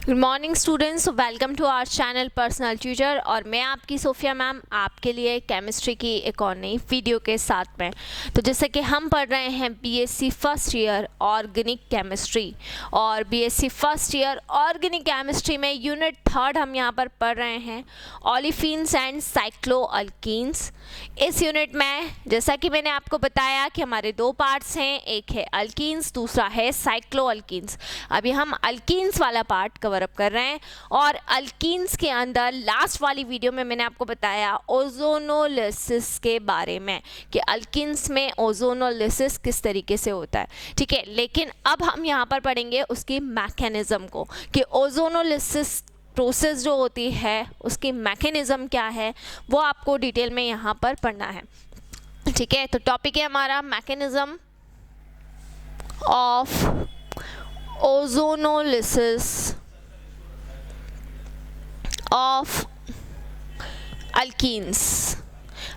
Good morning students, welcome to our channel personal tutor. और मैं आपकी सोफिया मैम आपके लिए केमिस्ट्री की एक और नई वीडियो के साथ में। तो जैसे कि हम पढ़ रहे हैं BSc first year organic chemistry, और BSc first year organic chemistry में यूनिट 3 हम यहाँ पर पढ़ रहे हैं ओलेफिन्स एंड साइक्लोअल्कीन्स। इस यूनिट में जैसा कि मैंने आपको बताया कि हमारे दो पार्ट्स हैं, एक है अल्कीन्स, दूसरा है साइक्लोअल्कीन्स। अभी हम अल्कीन्स वाला पार्ट कवर अप कर रहे हैं। और अल्कीन्स के अंदर लास्ट वाली वीडियो में मैंने आपको बताया ओजोनोलिसिस के बारे में कि अल्कीन्स में ओजोनोलिसिस किस तरीके से होता है, ठीक है। लेकिन अब हम यहाँ पर पढ़ेंगे उसकी मैकेनिज्म को कि ओजोनोलिसिस प्रोसेस जो होती है उसकी मैकेनिज्म क्या है, वो आपको डिटेल में यहाँ पर पढ़ना है, ठीक है। तो टॉपिक है हमारा mechanism of ozonolysis of alkenes.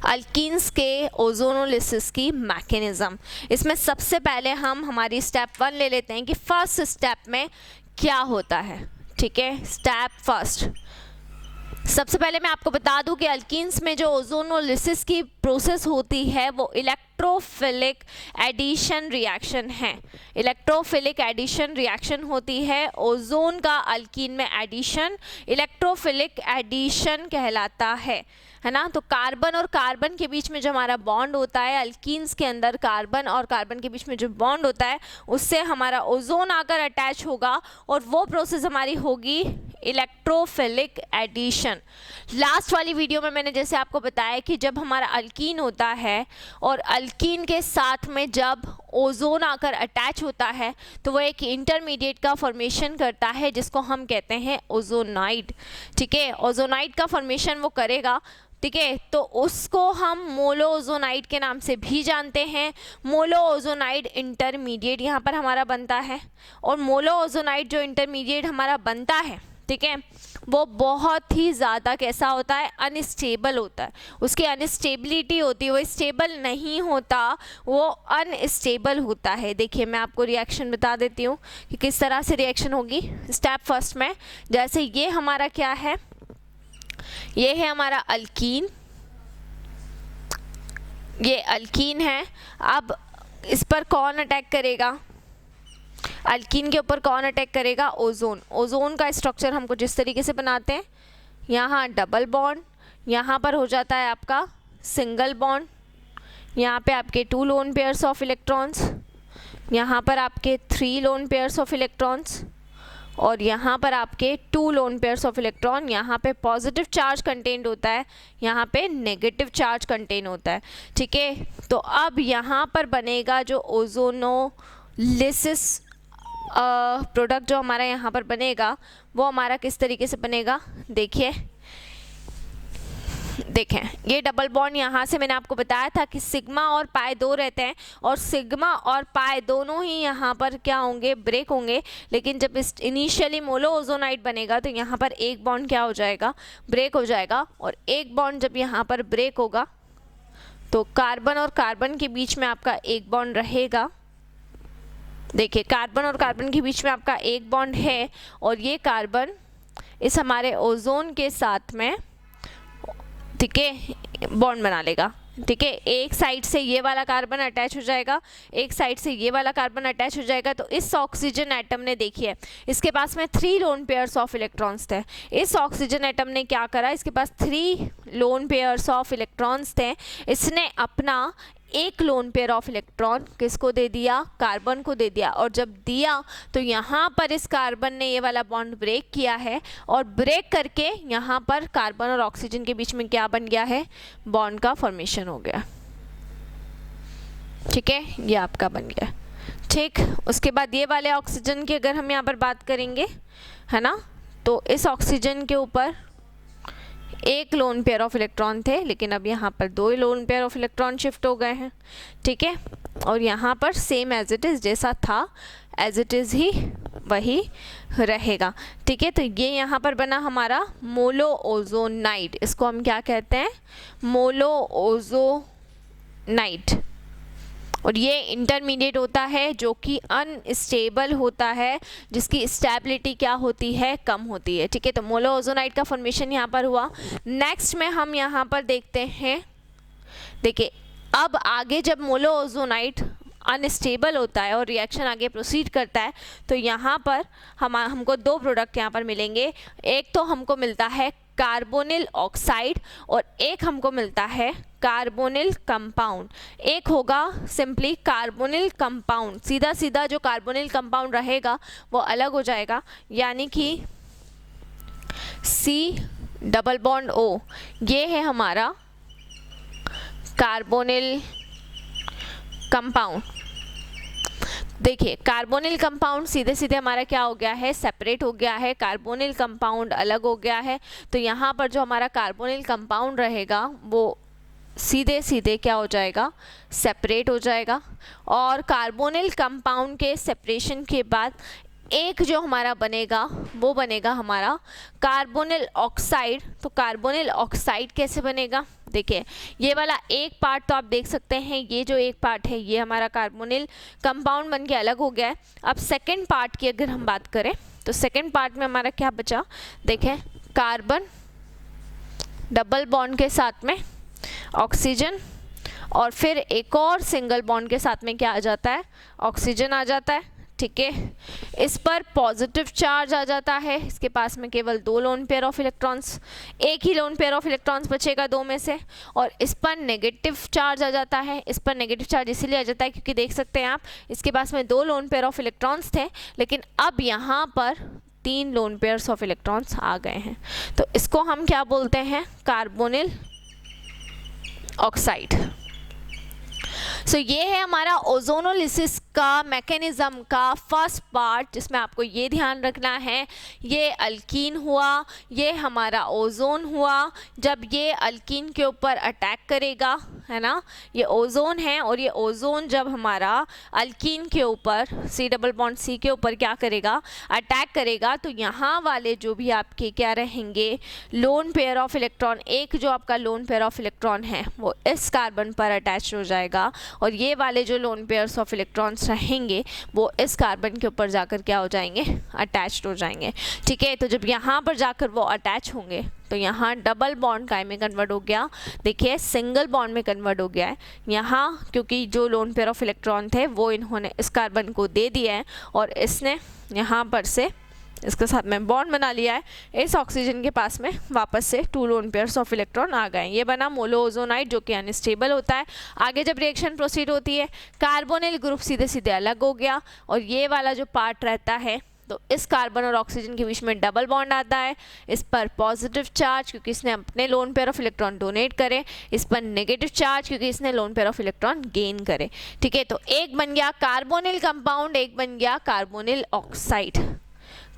Alkenes के ओजोनोलिसिस की मैकेनिज्म। इसमें सबसे पहले हम हमारी स्टेप 1 ले लेते हैं कि फर्स्ट स्टेप में क्या होता है, ठीक है। स्टेप फर्स्ट, सबसे पहले मैं आपको बता दूं कि अल्कीन्स में जो ओजोनोलिसिस की प्रोसेस होती है वो इलेक्ट्रोफिलिक एडिशन रिएक्शन है। इलेक्ट्रोफिलिक एडिशन रिएक्शन होती है। ओजोन का अल्कीन में एडिशन इलेक्ट्रोफिलिक एडिशन कहलाता है ना। तो कार्बन और कार्बन के बीच में जो हमारा बॉन्ड होता है, अल्कीन्स के अंदर कार्बन और कार्बन के बीच में जो बॉन्ड होता है उससे हमारा ओजोन आकर अटैच होगा और वो प्रोसेस हमारी होगी इलेक्ट्रोफिलिक एडिशन। लास्ट वाली वीडियो में मैंने जैसे आपको बताया कि जब हमारा अल्कीन होता है और अल्कीन के साथ में जब ओजोन आकर अटैच होता है तो वो एक इंटरमीडिएट का फॉर्मेशन करता है जिसको हम कहते हैं ओजोनाइड, ठीक है। ओजोनाइड का फॉर्मेशन वो करेगा, ठीक है। तो उसको हम मोलो ओजोनाइड के नाम से भी जानते हैं। मोलो ओजोनाइड इंटरमीडिएट यहाँ पर हमारा बनता है, और मोलो ओजोनाइड जो इंटरमीडिएट हमारा बनता है, ठीक है, वो बहुत ही ज़्यादा कैसा होता है, अनस्टेबल होता है। उसकी अनस्टेबिलिटी होती है, वो स्टेबल नहीं होता, वो अनस्टेबल होता है। देखिए मैं आपको रिएक्शन बता देती हूँ कि किस तरह से रिएक्शन होगी स्टेप फर्स्ट में। जैसे ये हमारा क्या है, ये है हमारा अल्कीन, ये अल्कीन है। अब इस पर कौन अटैक करेगा, अल्कीन के ऊपर कौन अटैक करेगा, ओजोन। ओजोन का स्ट्रक्चर हम कुछ इस तरीके से बनाते हैं, यहाँ डबल बॉन्ड, यहाँ पर हो जाता है आपका सिंगल बॉन्ड, यहाँ पे आपके 2 लोन पेयर्स ऑफ इलेक्ट्रॉन्स, यहाँ पर आपके 3 लोन पेयर्स ऑफ इलेक्ट्रॉन्स, और यहाँ पर आपके 2 लोन पेयर्स ऑफ इलेक्ट्रॉन। यहाँ पे पॉजिटिव चार्ज कंटेंट होता है, यहाँ पे नेगेटिव चार्ज कंटेंट होता है, ठीक है। तो अब यहाँ पर बनेगा जो ओजोनोलिसिस प्रोडक्ट जो हमारा यहाँ पर बनेगा वो हमारा किस तरीके से बनेगा, देखिए देखें ये डबल बॉन्ड यहाँ से मैंने आपको बताया था कि सिग्मा और पाई 2 रहते हैं, और सिग्मा और पाई दोनों ही यहाँ पर क्या होंगे, ब्रेक होंगे। लेकिन जब इस इनिशियली मोलो ओजोनाइड बनेगा तो यहाँ पर एक बॉन्ड क्या हो जाएगा, ब्रेक हो जाएगा। और एक बॉन्ड जब यहाँ पर ब्रेक होगा तो कार्बन और कार्बन के बीच में आपका एक बॉन्ड रहेगा। देखिए कार्बन और कार्बन के बीच में आपका एक बॉन्ड है, और ये कार्बन इस हमारे ओजोन के साथ में, ठीक है, बॉन्ड बना लेगा, ठीक है। एक साइड से ये वाला कार्बन अटैच हो जाएगा, एक साइड से ये वाला कार्बन अटैच हो जाएगा। तो इस ऑक्सीजन एटम ने, देखिए इसके पास में 3 लोन पेयर्स ऑफ इलेक्ट्रॉन्स थे। इस ऑक्सीजन एटम ने क्या करा, इसके पास 3 लोन पेयर्स ऑफ इलेक्ट्रॉन्स थे, इसने अपना एक लोन पेयर ऑफ इलेक्ट्रॉन किसको दे दिया, कार्बन को दे दिया। और जब दिया तो यहाँ पर इस कार्बन ने ये वाला बॉन्ड ब्रेक किया है, और ब्रेक करके यहाँ पर कार्बन और ऑक्सीजन के बीच में क्या बन गया है, बॉन्ड का फॉर्मेशन हो गया, ठीक है, ये आपका बन गया, ठीक। उसके बाद ये वाले ऑक्सीजन की अगर हम यहाँ पर बात करेंगे, है ना, तो इस ऑक्सीजन के ऊपर एक लोन पेयर ऑफ इलेक्ट्रॉन थे, लेकिन अब यहाँ पर 2 lone pair of electron shift हो गए हैं, ठीक है। और यहाँ पर सेम एज इट इज़, जैसा था एज इट इज़ ही वही रहेगा, ठीक है। तो ये यहाँ पर बना हमारा मोलो ओजोनाइड, इसको हम क्या कहते हैं, मोलो ओजोनाइड। और ये इंटरमीडिएट होता है जो कि अनस्टेबल होता है, जिसकी स्टेबिलिटी क्या होती है, कम होती है। ठीक है, तो मोलो ओजोनाइड का फॉर्मेशन यहाँ पर हुआ। नेक्स्ट में हम यहाँ पर देखते हैं, देखिए अब आगे जब मोलो ओजोनाइड अनस्टेबल होता है और रिएक्शन आगे प्रोसीड करता है तो यहाँ पर हमको दो प्रोडक्ट यहाँ पर मिलेंगे। एक तो हमको मिलता है कार्बोनिल ऑक्साइड और एक हमको मिलता है कार्बोनिल कंपाउंड। एक होगा सिंपली कार्बोनिल कंपाउंड, सीधा सीधा जो कार्बोनिल कंपाउंड रहेगा वो अलग हो जाएगा, यानी कि C+O ये है हमारा कार्बोनिल कंपाउंड। देखिए कार्बोनिल कंपाउंड सीधे सीधे हमारा क्या हो गया है, सेपरेट हो गया है, कार्बोनिल कंपाउंड अलग हो गया है। तो यहाँ पर जो हमारा कार्बोनिल कंपाउंड रहेगा वो सीधे सीधे क्या हो जाएगा, सेपरेट हो जाएगा। और कार्बोनिल कंपाउंड के सेपरेशन के बाद एक जो हमारा बनेगा वो बनेगा हमारा कार्बोनिल ऑक्साइड। तो कार्बोनिल ऑक्साइड कैसे बनेगा, देखिए ये वाला एक पार्ट तो आप देख सकते हैं, ये जो एक पार्ट है ये हमारा कार्बोनिल कंपाउंड बन के अलग हो गया है। अब सेकंड पार्ट की अगर हम बात करें तो सेकंड पार्ट में हमारा क्या बचा, देखें कार्बन डबल बॉन्ड के साथ में ऑक्सीजन और फिर एक और सिंगल बॉन्ड के साथ में क्या आ जाता है, ऑक्सीजन आ जाता है। ठीक है, इस पर पॉजिटिव चार्ज आ जाता है, इसके पास में केवल 2 लोन पेयर ऑफ इलेक्ट्रॉन्स, एक ही लोन पेयर ऑफ इलेक्ट्रॉन्स बचेगा 2 में से। और इस पर नेगेटिव चार्ज आ जाता है, इस पर नेगेटिव चार्ज इसीलिए आ जाता है क्योंकि देख सकते हैं आप इसके पास में 2 लोन पेयर ऑफ इलेक्ट्रॉन्स थे, लेकिन अब यहाँ पर 3 लोन पेयर्स ऑफ इलेक्ट्रॉन्स आ गए हैं। तो इसको हम क्या बोलते हैं, कार्बोनिल ऑक्साइड। सो ये है हमारा ओजोनोलिसिस का मैकेनिज्म का फर्स्ट पार्ट, जिसमें आपको ये ध्यान रखना है ये अल्कीन हुआ, ये हमारा ओजोन हुआ। जब ये अल्कीन के ऊपर अटैक करेगा, है ना, ये ओजोन है और ये ओजोन जब हमारा अल्कीन के ऊपर C+C के ऊपर क्या करेगा, अटैक करेगा, तो यहाँ वाले जो भी आपके क्या रहेंगे, लोन पेयर ऑफ इलेक्ट्रॉन, एक जो आपका लोन पेयर ऑफ इलेक्ट्रॉन है वो इस कार्बन पर अटैच हो जाएगा और ये वाले जो लोन पेयर्स ऑफ इलेक्ट्रॉन्स रहेंगे वो इस कार्बन के ऊपर जाकर क्या हो जाएंगे, अटैच्ड हो जाएंगे। ठीक है, तो जब यहाँ पर जाकर वो अटैच होंगे तो यहाँ डबल बॉन्ड काय में कन्वर्ट हो गया, देखिए सिंगल बॉन्ड में कन्वर्ट हो गया है यहाँ, क्योंकि जो लोन पेयर ऑफ इलेक्ट्रॉन थे वो इन्होंने इस कार्बन को दे दिया है और इसने यहाँ पर से इसके साथ में बॉन्ड बना लिया है। इस ऑक्सीजन के पास में वापस से 2 लोन पेयर्स ऑफ इलेक्ट्रॉन आ गए। ये बना मोलो ओजोनाइड जो कि अनस्टेबल होता है। आगे जब रिएक्शन प्रोसीड होती है कार्बोनिल ग्रुप सीधे सीधे अलग हो गया और ये वाला जो पार्ट रहता है तो इस कार्बन और ऑक्सीजन के बीच में डबल बॉन्ड आता है, इस पर पॉजिटिव चार्ज क्योंकि इसने अपने lone pair of electron donate करे, इस पर नेगेटिव चार्ज क्योंकि इसने lone pair of electron gain करे। ठीक है, तो एक बन गया कार्बोनिल कंपाउंड, एक बन गया carbonyl oxide,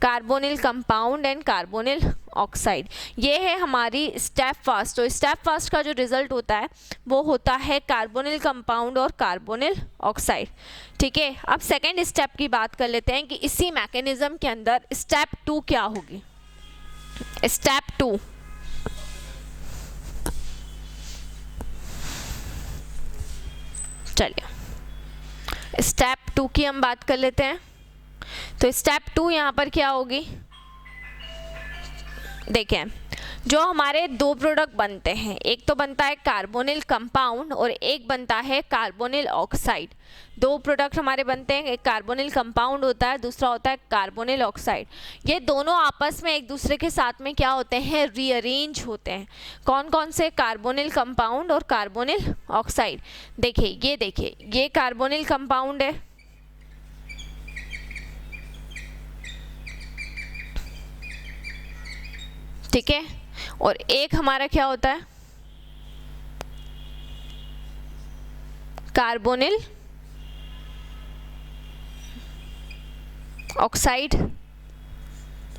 carbonyl compound and carbonyl oxide. ये है हमारी स्टेप फास्ट। तो स्टेप फास्ट का जो रिजल्ट होता है वो होता है कार्बोनिल कंपाउंड और कार्बोनिल ऑक्साइड। ठीक है, अब सेकेंड स्टेप की बात कर लेते हैं कि इसी मैकेनिज्म के अंदर स्टेप 2 क्या होगी। स्टेप 2, चलिए स्टेप 2 की हम बात कर लेते हैं। तो स्टेप 2 यहाँ पर क्या होगी, देखें जो हमारे 2 प्रोडक्ट बनते हैं, एक तो बनता है कार्बोनिल कंपाउंड और एक बनता है कार्बोनिल ऑक्साइड। 2 प्रोडक्ट हमारे बनते हैं, एक कार्बोनिल कंपाउंड होता है, दूसरा होता है कार्बोनिल ऑक्साइड। ये दोनों आपस में एक दूसरे के साथ में क्या होते हैं, रीअरेंज होते हैं। कौन कौन से, कार्बोनिल कंपाउंड और कार्बोनिल ऑक्साइड। देखिए ये कार्बोनिल कंपाउंड है, ठीक है, और एक हमारा क्या होता है, कार्बोनिल ऑक्साइड।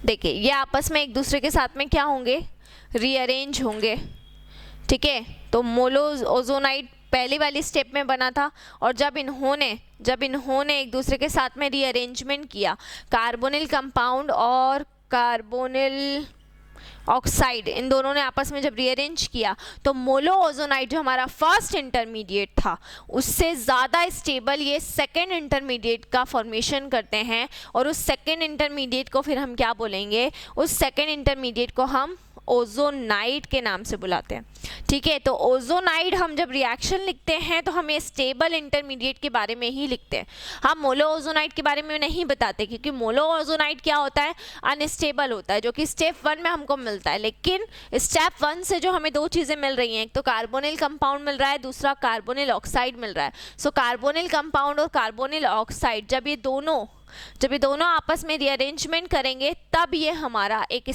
देखिए ये आपस में एक दूसरे के साथ में क्या होंगे, रीअरेंज होंगे। ठीक है, तो मोलो ओजोनाइड पहली वाली स्टेप में बना था और जब इन्होंने एक दूसरे के साथ में रीअरेंजमेंट किया, कार्बोनिल कंपाउंड और कार्बोनिल ऑक्साइड, इन दोनों ने आपस में जब रीअरेंज किया तो मोलो ओजोनाइड जो हमारा फर्स्ट इंटरमीडिएट था उससे ज़्यादा स्टेबल ये सेकेंड इंटरमीडिएट का फॉर्मेशन करते हैं, और उस सेकेंड इंटरमीडिएट को फिर हम क्या बोलेंगे, उस सेकेंड इंटरमीडिएट को हम ओजोनाइड के नाम से बुलाते हैं। ठीक है, तो ओजोनाइड हम जब रिएक्शन लिखते हैं तो हमें स्टेबल इंटरमीडिएट के बारे में ही लिखते हैं, हम मोलो ओजोनाइड के बारे में नहीं बताते, क्योंकि मोलो ओजोनाइड क्या होता है, अनस्टेबल होता है, जो कि स्टेप 1 में हमको मिलता है। लेकिन स्टेप 1 से जो हमें दो चीज़ें मिल रही हैं, एक तो कार्बोनिल कंपाउंड मिल रहा है, दूसरा कार्बोनिल ऑक्साइड मिल रहा है। सो कार्बोनिल कंपाउंड और कार्बोनिल ऑक्साइड जब ये दोनों आपस में रीअरेंजमेंट करेंगे तब ये हमारा एक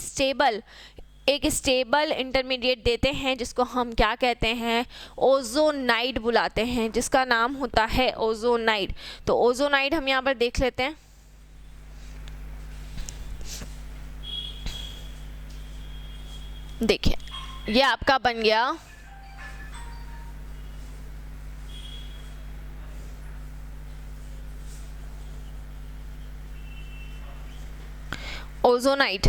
स्टेबल इंटरमीडिएट देते हैं, जिसको हम क्या कहते हैं, ओजोनाइड बुलाते हैं, जिसका नाम होता है ओजोनाइड। तो ओजोनाइड हम यहाँ पर देख लेते हैं। देखिए ये आपका बन गया ओजोनाइड।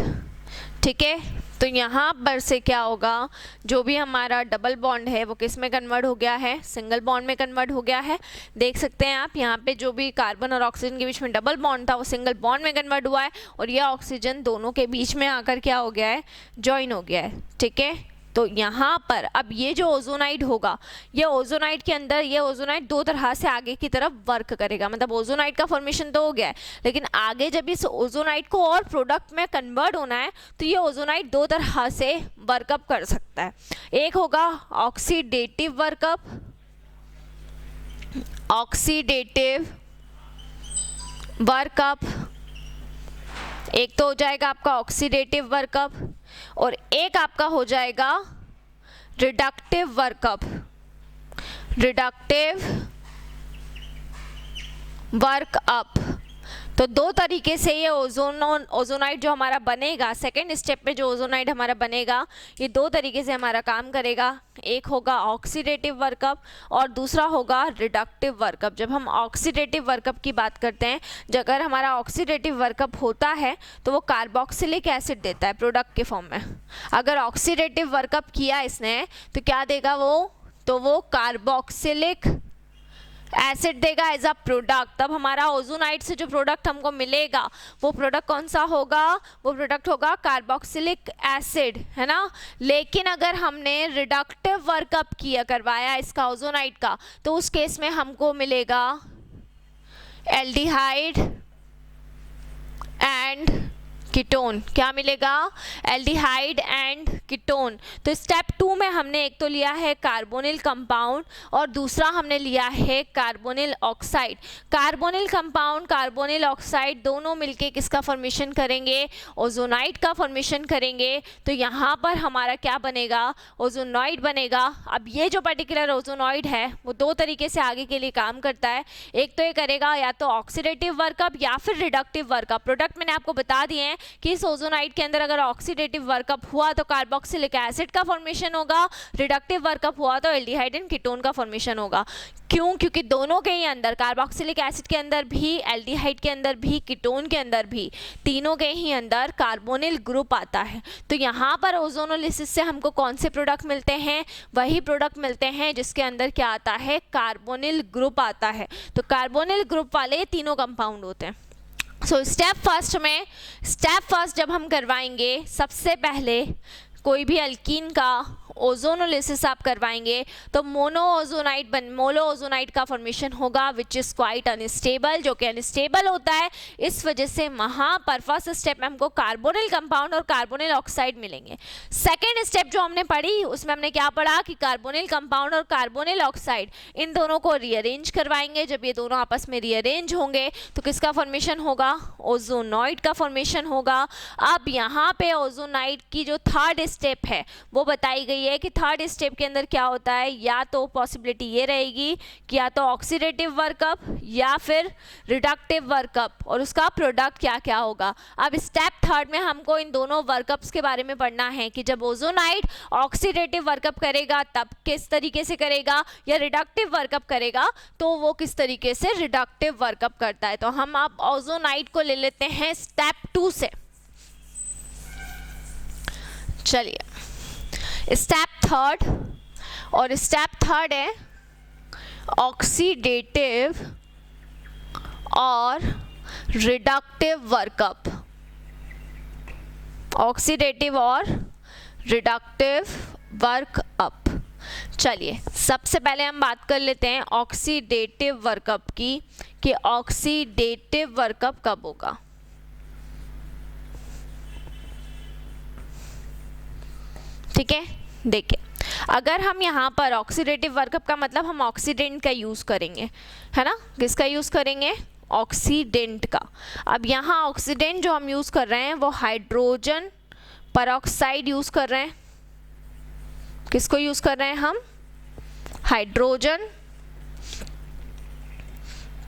ठीक है, तो यहाँ पर से क्या होगा, जो भी हमारा डबल बॉन्ड है वो किस में कन्वर्ट हो गया है, सिंगल बॉन्ड में कन्वर्ट हो गया है। देख सकते हैं आप यहाँ पे जो भी कार्बन और ऑक्सीजन के बीच में डबल बॉन्ड था वो सिंगल बॉन्ड में कन्वर्ट हुआ है, और यह ऑक्सीजन दोनों के बीच में आकर क्या हो गया है, जॉइन हो गया है। ठीक है, तो यहाँ पर अब ये जो ओजोनाइड होगा, ये ओजोनाइड के अंदर ये ओजोनाइड दो तरह से आगे की तरफ वर्क करेगा। मतलब ओजोनाइड का फॉर्मेशन तो हो गया है, लेकिन आगे जब इस ओजोनाइड को और प्रोडक्ट में कन्वर्ट होना है तो ये ओजोनाइड दो तरह से वर्कअप कर सकता है। एक होगा ऑक्सीडेटिव वर्कअप, एक तो हो जाएगा आपका ऑक्सीडेटिव वर्कअप, और एक आपका हो जाएगा रिडक्टिव वर्कअप। तो दो तरीके से ये ओजोनाइड जो हमारा बनेगा, सेकेंड स्टेप में जो ओजोनाइड हमारा बनेगा, ये दो तरीके से हमारा काम करेगा। एक होगा ऑक्सीडेटिव वर्कअप और दूसरा होगा रिडक्टिव वर्कअप। जब हम ऑक्सीडेटिव वर्कअप की बात करते हैं, जब अगर हमारा ऑक्सीडेटिव वर्कअप होता है तो वो कार्बोक्सिलिक एसिड देता है प्रोडक्ट के फॉर्म में। अगर ऑक्सीडेटिव वर्कअप किया इसने तो क्या देगा वो, तो वो कार्बोक्सिलिक एसिड देगा एज अ प्रोडक्ट। तब हमारा ओजोनाइड से जो प्रोडक्ट हमको मिलेगा वो प्रोडक्ट कौन सा होगा, वो प्रोडक्ट होगा कार्बोक्सिलिक एसिड, है ना। लेकिन अगर हमने रिडक्टिव वर्कअप करवाया इसका ओजोनाइड का, तो उस केस में हमको मिलेगा एल्डिहाइड एंड कीटोन। क्या मिलेगा, एल्डिहाइड एंड कीटोन। तो स्टेप 2 में हमने एक तो लिया है कार्बोनिल कंपाउंड और दूसरा हमने लिया है carbonyl oxide. Carbonyl compound, carbonyl oxide दोनों मिलके किसका फॉर्मेशन करेंगे, ओजोनाइड का फॉर्मेशन करेंगे। तो यहाँ पर हमारा क्या बनेगा, ओजोनाइड बनेगा। अब ये जो पर्टिकुलर ओजोनाइड है वो दो तरीके से आगे के लिए काम करता है। एक तो ये करेगा या तो ऑक्सीडेटिव वर्कअप या फिर रिडक्टिव वर्कअप। प्रोडक्ट मैंने आपको बता दिए हैं कि इस ओजोनाइड के अंदर अगर ऑक्सीडेटिव वर्कअप हुआ तो कार्बोक्सिलिक एसिड का फॉर्मेशन होगा, रिडक्टिव वर्कअप हुआ तो एल्डिहाइड एंड कीटोन का फॉर्मेशन होगा। क्यों, क्योंकि दोनों के ही अंदर, कार्बोक्सिलिक एसिड के अंदर भी, एल्डिहाइड के अंदर भी, कीटोन के अंदर भी, तीनों के ही अंदर कार्बोनिल ग्रुप आता है। तो यहाँ पर ओजोनोलिसिस से हमको कौन से प्रोडक्ट मिलते हैं, वही प्रोडक्ट मिलते हैं जिसके अंदर क्या आता है, कार्बोनिल ग्रुप आता है। तो कार्बोनिल ग्रुप वाले तीनों कंपाउंड होते हैं। सो स्टेप फर्स्ट जब हम करवाएंगे, सबसे पहले कोई भी अल्कीन का ओजोनोलिसिस आप करवाएंगे तो मोलो ओजोनाइड का फॉर्मेशन होगा विच इज़ क्वाइट अनस्टेबल, जो कि अनस्टेबल होता है। इस वजह से वहाँ पर फर्स्ट स्टेप में हमको कार्बोनिल कंपाउंड और कार्बोनिल ऑक्साइड मिलेंगे। सेकेंड स्टेप जो हमने पढ़ी उसमें हमने क्या पढ़ा कि कार्बोनिल कंपाउंड और कार्बोनिल ऑक्साइड इन दोनों को रीअरेंज करवाएंगे। जब ये दोनों आपस में रीअरेंज होंगे तो किसका फॉर्मेशन होगा, ओजोनाइड का फॉर्मेशन होगा। अब यहाँ पे ओजोनाइड की जो थर्ड स्टेप है वो बताई गई है कि थर्ड स्टेप के अंदर क्या होता है, या तो पॉसिबिलिटी ये रहेगी कि या तो ऑक्सीडेटिव वर्कअप या फिर रिडक्टिव वर्कअप, और उसका प्रोडक्ट क्या क्या होगा। अब स्टेप थर्ड में हमको इन दोनों वर्कअप्स के बारे में पढ़ना है कि जब ओजोनाइड ऑक्सीडेटिव वर्कअप करेगा तब किस तरीके से करेगा, या रिडक्टिव वर्कअप करेगा तो वो किस तरीके से रिडक्टिव वर्कअप करता है। तो हम अब ओजोनाइड को ले लेते हैं स्टेप 2 से। चलिए स्टेप थर्ड, और स्टेप थर्ड है ऑक्सीडेटिव और रिडक्टिव वर्कअप। ऑक्सीडेटिव और रिडक्टिव वर्कअप। चलिए सबसे पहले हम बात कर लेते हैं ऑक्सीडेटिव वर्कअप की, कि ऑक्सीडेटिव वर्कअप कब होगा। ठीक है, देखिए अगर हम यहाँ पर ऑक्सीडेटिव वर्कअप का मतलब हम ऑक्सीडेंट का यूज़ करेंगे, है ना। किसका यूज़ करेंगे? ऑक्सीडेंट का। अब यहाँ ऑक्सीडेंट जो हम यूज़ कर रहे हैं वो हाइड्रोजन परऑक्साइड यूज़ कर रहे हैं। किसको यूज़ कर रहे हैं हम? हाइड्रोजन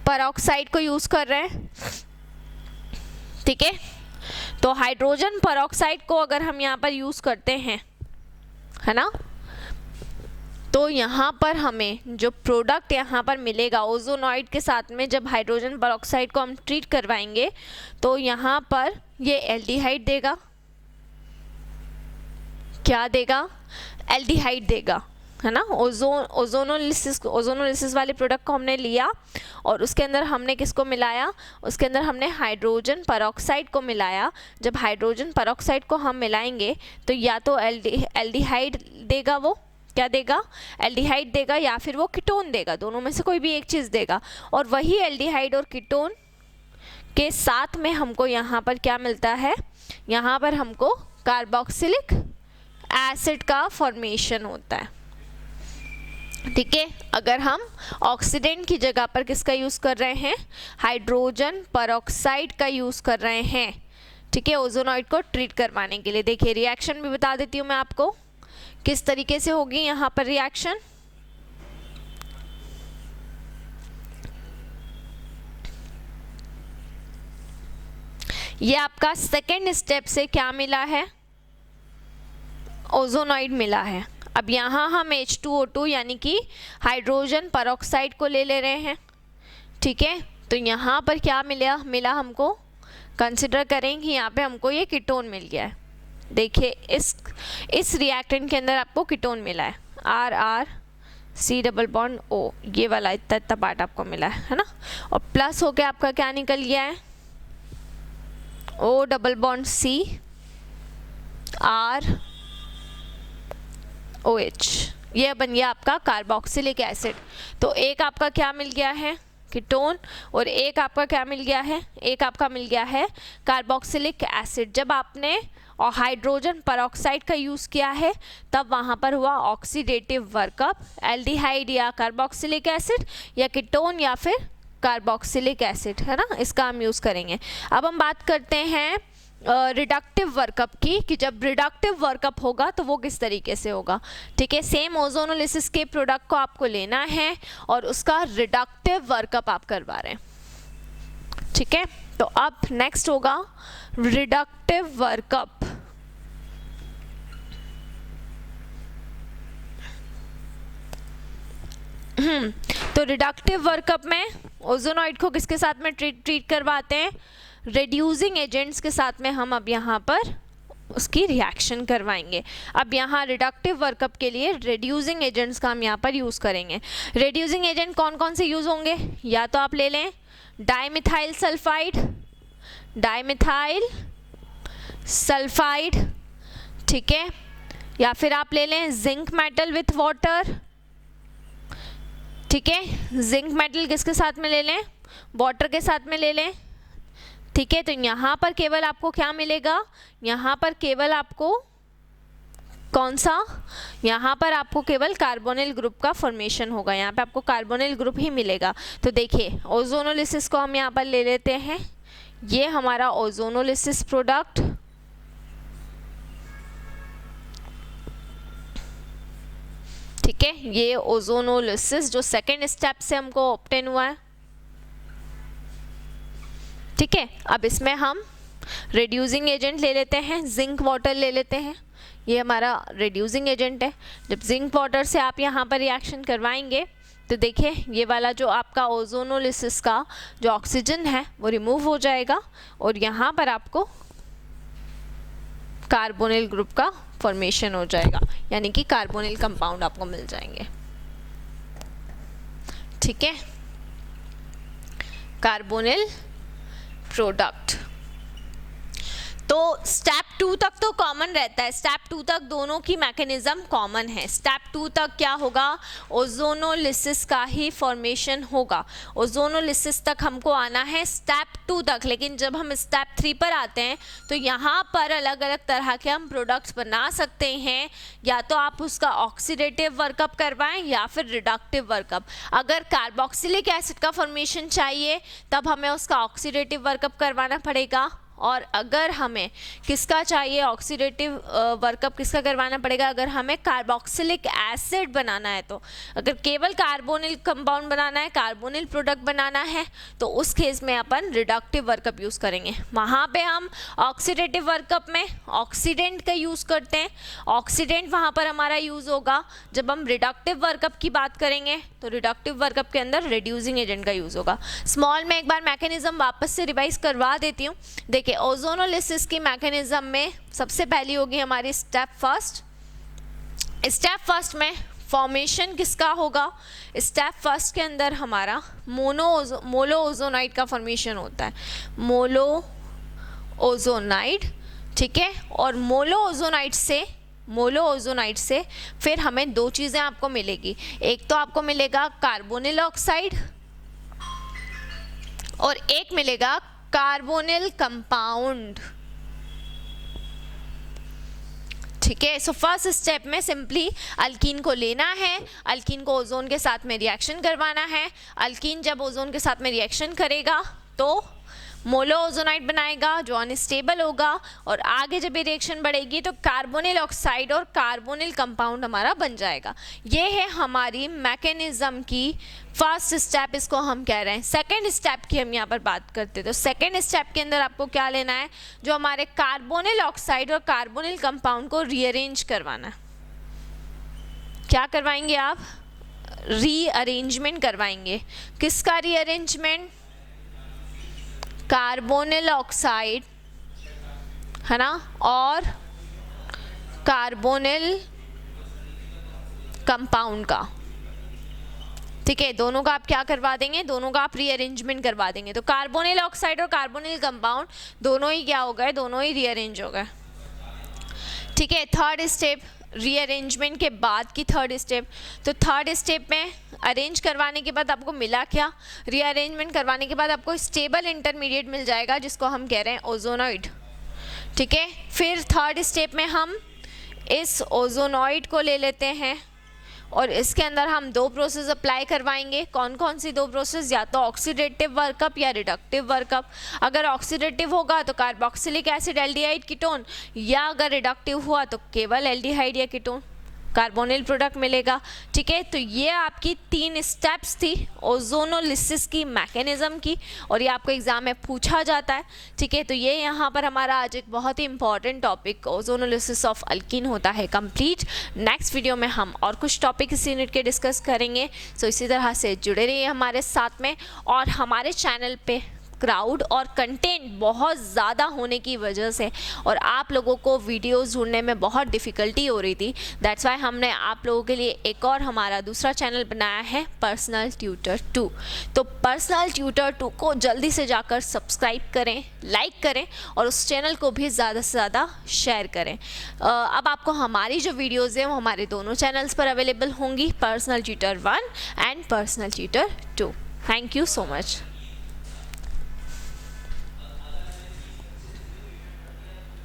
परऑक्साइड को यूज़ कर रहे हैं। ठीक है, तो हाइड्रोजन परऑक्साइड को अगर हम यहाँ पर यूज़ करते हैं, है ना, तो यहाँ पर हमें जो प्रोडक्ट यहाँ पर मिलेगा ओजोनॉइड के साथ में, जब हाइड्रोजन परऑक्साइड को हम ट्रीट करवाएंगे तो यहाँ पर ये एल्डिहाइड देगा। क्या देगा? एल्डिहाइड देगा, है ना। ओजोनोलिसिस वाले प्रोडक्ट को हमने लिया और उसके अंदर हमने किसको मिलाया? उसके अंदर हमने हाइड्रोजन परऑक्साइड को मिलाया। जब हाइड्रोजन परऑक्साइड को हम मिलाएंगे तो या तो एल्डिहाइड देगा, वो क्या देगा? एल्डिहाइड देगा, या फिर वो कीटोन देगा। दोनों में से कोई भी एक चीज़ देगा। और वही एल्डिहाइड और कीटोन के साथ में हमको यहाँ पर क्या मिलता है? यहाँ पर हमको कार्बोक्सिलिक एसिड का फॉर्मेशन होता है। ठीक है, अगर हम ऑक्सीडेंट की जगह पर किसका यूज़ कर रहे हैं? हाइड्रोजन परऑक्साइड का यूज़ कर रहे हैं। ठीक है, ओजोनॉइड को ट्रीट करवाने के लिए। देखिए रिएक्शन भी बता देती हूँ मैं आपको किस तरीके से होगी यहाँ पर रिएक्शन। ये आपका सेकेंड स्टेप से क्या मिला है? ओजोनॉइड मिला है। अब यहाँ हम H2O2 यानी कि हाइड्रोजन परऑक्साइड को ले रहे हैं। ठीक है, तो यहाँ पर क्या मिला हमको? कंसिडर करें कि यहाँ पे हमको ये कीटोन मिल गया है। देखिए इस रिएक्टेंट के अंदर आपको कीटोन मिला है, RR⁻C⁻O, ये वाला इतना पार्ट आपको मिला है ना। और प्लस होके आपका क्या निकल गया है? O⁻C⁻R⁻OH, ये बन गया आपका कार्बोक्सिलिक एसिड। तो एक आपका क्या मिल गया है? कीटोन, और एक आपका क्या मिल गया है? एक आपका मिल गया है कार्बोक्सिलिक एसिड। जब आपने और हाइड्रोजन परऑक्साइड का यूज़ किया है तब वहाँ पर हुआ ऑक्सीडेटिव वर्कअप। एल्डिहाइड या कार्बोक्सिलिक एसिड या कीटोन या फिर कार्बोक्सिलिक एसिड, है ना, इसका हम यूज़ करेंगे। अब हम बात करते हैं रिडक्टिव वर्कअप की, कि जब रिडक्टिव वर्कअप होगा तो वो किस तरीके से होगा। ठीक है, सेम ओजोनोलिसिस के प्रोडक्ट को आपको लेना है और उसका रिडक्टिव वर्कअप आप करवा रहे हैं। ठीक है, तो अब नेक्स्ट होगा रिडक्टिव वर्कअप। तो रिडक्टिव वर्कअप में ओजोनॉइड को किसके साथ में ट्रीट करवाते हैं? रिड्यूसिंग एजेंट्स के साथ में हम अब यहाँ पर उसकी रिएक्शन करवाएंगे। अब यहाँ रिडक्टिव वर्कअप के लिए रिड्यूसिंग एजेंट्स का हम यहाँ पर यूज़ करेंगे। रिड्यूसिंग एजेंट कौन कौन से यूज़ होंगे? या तो आप ले लें डाइमिथाइल सल्फाइड, ठीक है, या फिर आप ले लें जिंक मेटल विथ वाटर। ठीक है, जिंक मेटल किसके साथ में ले लें? वाटर के साथ में ले लें। ठीक है, तो यहाँ पर केवल आपको क्या मिलेगा? यहाँ पर केवल आपको कौन सा? यहाँ पर आपको केवल कार्बोनिल ग्रुप का फॉर्मेशन होगा। यहाँ पे आपको कार्बोनिल ग्रुप ही मिलेगा। तो देखिए ओजोनोलिसिस को हम यहाँ पर ले लेते हैं। ये हमारा ओजोनोलिसिस प्रोडक्ट, ठीक है, ये ओजोनोलिसिस जो सेकेंड स्टेप से हमको ऑब्टेन हुआ है। ठीक है, अब इसमें हम रिड्यूसिंग एजेंट ले लेते हैं, जिंक वाटर ले लेते हैं। ये हमारा रिड्यूसिंग एजेंट है। जब जिंक वाटर से आप यहाँ पर रिएक्शन करवाएंगे तो देखिए ये वाला जो आपका ओजोनोलिसिस का जो ऑक्सीजन है वो रिमूव हो जाएगा और यहाँ पर आपको कार्बोनिल ग्रुप का फॉर्मेशन हो जाएगा, यानी कि कार्बोनिल कंपाउंड आपको मिल जाएंगे। ठीक है, कार्बोनिल प्रोडक्ट। तो स्टेप 2 तक तो कॉमन रहता है, स्टेप 2 तक दोनों की मैकेनिज्म कॉमन है। स्टेप 2 तक क्या होगा, ओजोनोलिसिस का ही फॉर्मेशन होगा। ओजोनोलिसिस तक हमको आना है स्टेप 2 तक, लेकिन जब हम स्टेप 3 पर आते हैं तो यहाँ पर अलग अलग तरह के हम प्रोडक्ट्स बना सकते हैं। या तो आप उसका ऑक्सीडेटिव वर्कअप करवाएं या फिर रिडक्टिव वर्कअप। अगर कार्बोक्सिलिक एसिड का फॉर्मेशन चाहिए तब हमें उसका ऑक्सीडेटिव वर्कअप करवाना पड़ेगा, और अगर हमें किसका चाहिए ऑक्सीडेटिव वर्कअप किसका करवाना पड़ेगा, अगर हमें कार्बोक्सिलिक एसिड बनाना है। तो अगर केवल कार्बोनिल कंपाउंड बनाना है, कार्बोनिल प्रोडक्ट बनाना है, तो उस केस में अपन रिडक्टिव वर्कअप यूज़ करेंगे। वहाँ पे हम ऑक्सीडेटिव वर्कअप में ऑक्सीडेंट का यूज़ करते हैं। ऑक्सीडेंट वहाँ पर हमारा यूज़ होगा। जब हम रिडक्टिव वर्कअप की बात करेंगे तो रिडक्टिव वर्कअप के अंदर रिड्यूसिंग एजेंट का यूज़ होगा। स्मॉल में एक बार मैकेनिज्म वापस से रिवाइज करवा देती हूँ। देखिए, ओजोनोलिसिस की मैकेनिज्म में सबसे पहली होगी हमारी स्टेप फर्स्ट। स्टेप फर्स्ट में फॉर्मेशन किसका होगा, स्टेप फर्स्ट के अंदर हमारा मोलो ओजोनाइड का फॉर्मेशन होता है, मोलो ओजोनाइड। ठीक है, और मोलो ओजोनाइड से फिर हमें दो चीज़ें आपको मिलेगी। एक तो आपको मिलेगा कार्बोनिल ऑक्साइड और एक मिलेगा कार्बोनिल कंपाउंड। ठीक है, सो फर्स्ट स्टेप में सिंपली अल्कीन को लेना है, अल्कीन को ओजोन के साथ में रिएक्शन करवाना है। अल्कीन जब ओजोन के साथ में रिएक्शन करेगा तो मोलो ओजोनाइड बनाएगा जो अनस्टेबल होगा, और आगे जब ये रिएक्शन बढ़ेगी तो कार्बोनिल ऑक्साइड और कार्बोनिल कंपाउंड हमारा बन जाएगा। ये है हमारी मैकेनिज्म की फर्स्ट स्टेप, इसको हम कह रहे हैं। सेकेंड स्टेप की हम यहाँ पर बात करते हैं। तो सेकेंड स्टेप के अंदर आपको क्या लेना है, जो हमारे कार्बोनिल ऑक्साइड और कार्बोनिल कंपाउंड को रीअरेंज करवाना है। क्या करवाएंगे आप, रीअरेंजमेंट करवाएंगे। किसका रीअरेंजमेंट, कार्बोनिल ऑक्साइड है ना, और कार्बोनिल कंपाउंड का। ठीक है, दोनों का आप क्या करवा देंगे, दोनों का आप रीअरेंजमेंट करवा देंगे। तो कार्बोनिल ऑक्साइड और कार्बोनिल कंपाउंड दोनों ही क्या हो गए, दोनों ही रीअरेंज हो गए। ठीक है, थर्ड स्टेप, रीअरेंजमेंट के बाद की थर्ड स्टेप। तो थर्ड स्टेप में अरेंज करवाने के बाद आपको मिला क्या, रीअरेंजमेंट करवाने के बाद आपको स्टेबल इंटरमीडिएट मिल जाएगा जिसको हम कह रहे हैं ओजोनॉइड। ठीक है, फिर थर्ड स्टेप में हम इस ओजोनॉइड को ले लेते हैं और इसके अंदर हम दो प्रोसेस अप्लाई करवाएंगे। कौन कौन सी दो प्रोसेस, या तो ऑक्सीडेटिव वर्कअप या रिडक्टिव वर्कअप। अगर ऑक्सीडेटिव होगा तो कार्बोक्सिलिक एसिड एल्डिहाइड कीटोन, या अगर रिडक्टिव हुआ तो केवल एल्डिहाइड या कीटोन कार्बोनिल प्रोडक्ट मिलेगा। ठीक है, तो ये आपकी 3 स्टेप्स थी ओजोनोलिसिस की मैकेनिज्म की, और ये आपको एग्जाम में पूछा जाता है। ठीक है, तो ये यहाँ पर हमारा आज एक बहुत ही important topic ozonolysis of alkene होता है कंप्लीट। नेक्स्ट वीडियो में हम और कुछ टॉपिक इस यूनिट के डिस्कस करेंगे। सो इसी तरह से जुड़े रहिए हमारे साथ में, और हमारे चैनल पे क्राउड और कंटेंट बहुत ज़्यादा होने की वजह से और आप लोगों को वीडियोस ढूंढने में बहुत डिफ़िकल्टी हो रही थी, दैट्स वाई हमने आप लोगों के लिए एक और हमारा दूसरा चैनल बनाया है पर्सनल ट्यूटर 2। तो पर्सनल ट्यूटर 2 को जल्दी से जाकर सब्सक्राइब करें, लाइक करें और उस चैनल को भी ज़्यादा से ज़्यादा शेयर करें। अब आपको हमारी जो वीडियोज़ हैं वो हमारे दोनों चैनल्स पर अवेलेबल होंगी, personal tutor 1 and personal tutor 2। Thank you so much.